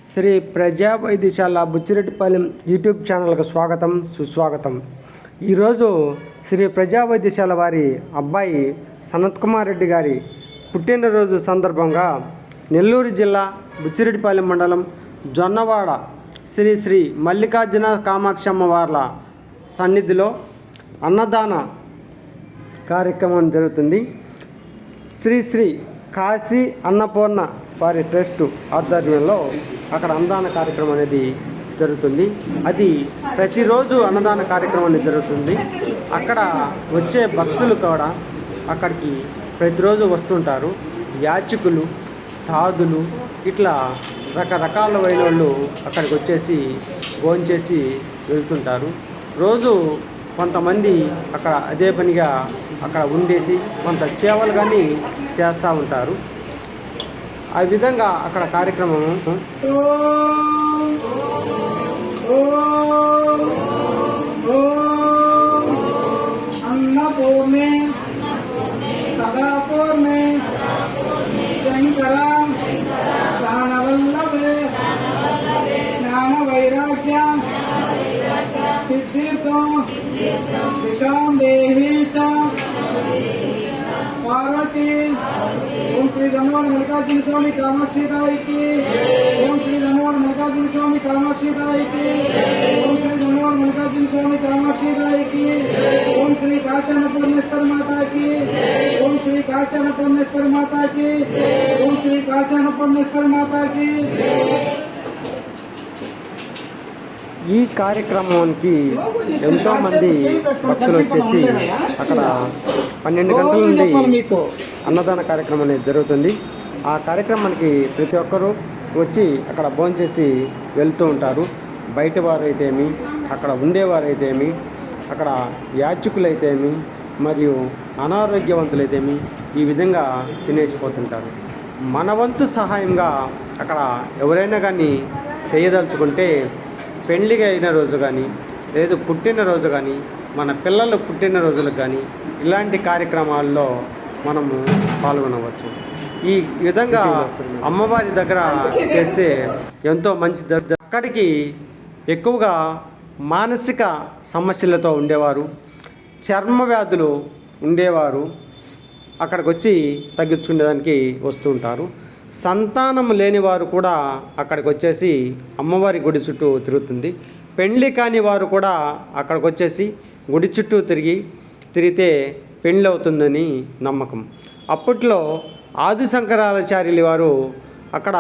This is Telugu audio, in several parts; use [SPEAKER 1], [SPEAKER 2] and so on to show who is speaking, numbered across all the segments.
[SPEAKER 1] శ్రీ ప్రజా వైద్యశాల బుచ్చిరెడ్డిపాలెం యూట్యూబ్ ఛానల్కు స్వాగతం సుస్వాగతం. ఈరోజు శ్రీ ప్రజా వైద్యశాల వారి అబ్బాయి సనత్ కుమార్ రెడ్డి గారి పుట్టినరోజు సందర్భంగా నెల్లూరు జిల్లా బుచ్చిరెడ్డిపాలెం మండలం జొన్నవాడ శ్రీ శ్రీ మల్లికార్జున కామాక్షమ్మ వార్ల సన్నిధిలో అన్నదాన కార్యక్రమం జరుగుతుంది. శ్రీ శ్రీ కాశీ అన్నపూర్ణ వారి ట్రస్ట్ ఆధ్వర్యంలో అక్కడ అన్నదాన కార్యక్రమం అనేది జరుగుతుంది. అది ప్రతిరోజు అన్నదాన కార్యక్రమం అనేది జరుగుతుంది. అక్కడ వచ్చే భక్తులు కూడా అక్కడికి ప్రతిరోజు వస్తుంటారు. యాచకులు, సాధులు, ఇట్లా రకరకాలైన వాళ్ళు అక్కడికి వచ్చేసి భోంచేసి వెళ్తుంటారు. రోజు కొంతమంది అక్కడ అదే పనిగా అక్కడ ఉండేసి కొంత సేవలు కానీ చేస్తూ ఉంటారు. ఆ విధంగా అక్కడ కార్యక్రమం
[SPEAKER 2] అన్నపూర్ణే సదాపూర్ణే శంకర ప్రాణవల్లభే జ్ఞాన వైరాగ్య సిద్ధిర్థం విషాం దేహి చ పార్వతీ. ఓం శ్రీ ధనవాడ మల్లికార్జున స్వామి కామాక్షిదాయికి. ఓం శ్రీ ధనవాడ మల్లికార్జున స్వామి కామాక్షిదాయికి. ఓం శ్రీ ధనవాడ మల్లికార్జున స్వామి కామాక్షిదాయికి. ఓం శ్రీ కాశ్యాన్నపూర్ణేశ్వర మాతాకి. ఓం శ్రీ కాశ్యాన్నపూర్ణేశ్వర మాతాకి. ఓం శ్రీ కాశ్యాన్నపూర్ణేశ్వర మాతాకి.
[SPEAKER 1] ఈ కార్యక్రమానికి ఎంతోమంది భక్తులు వచ్చేసి అక్కడ 12 గంటల నుండి అన్నదాన కార్యక్రమం అనేది జరుగుతుంది. ఆ కార్యక్రమానికి ప్రతి ఒక్కరూ వచ్చి అక్కడ భోంచేసి వెళ్తూ ఉంటారు. బయట వారైతేమి, అక్కడ ఉండేవారైతేమి, అక్కడ యాచకులైతేమి మరియు అనారోగ్యవంతులైతేమి ఈ విధంగా తినేసిపోతుంటారు. మన వంతు సహాయంగా అక్కడ ఎవరైనా కానీ చేయదలుచుకుంటే పెళ్ళిగా అయిన రోజు కానీ లేదు పుట్టినరోజు కానీ మన పిల్లలు పుట్టినరోజులకు కానీ ఇలాంటి కార్యక్రమాల్లో మనము పాల్గొనవచ్చు. ఈ విధంగా అమ్మవారి దగ్గర చేస్తే ఎంతో మంచి. అక్కడికి ఎక్కువగా మానసిక సమస్యలతో ఉండేవారు, చర్మ వ్యాధులు ఉండేవారు అక్కడికి వచ్చి తగ్గించుకునేదానికి వస్తూ ఉంటారు. సంతానం లేని వారు కూడా అక్కడికి వచ్చేసి అమ్మవారి గుడి చుట్టూ తిరుగుతుంది. పెళ్ళి కాని వారు కూడా అక్కడికి వచ్చేసి గుడి చుట్టూ తిరిగితే పెళ్ళి అవుతుందని నమ్మకం. అప్పట్లో ఆది శంకరాచార్యులు వారు అక్కడ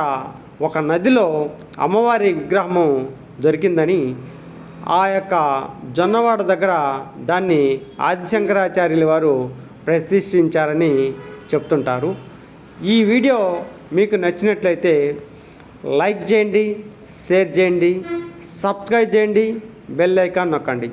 [SPEAKER 1] ఒక నదిలో అమ్మవారి విగ్రహము దొరికిందని ఆ యొక్క జొన్నవాడ దగ్గర దాన్ని ఆది శంకరాచార్యులు వారు ప్రతిష్ఠించారని చెప్తుంటారు. ఈ వీడియో మీకు నచ్చినట్లయితే లైక్ చేయండి, షేర్ చేయండి, సబ్స్క్రైబ్ చేయండి, బెల్ ఐకాన్ నొక్కండి.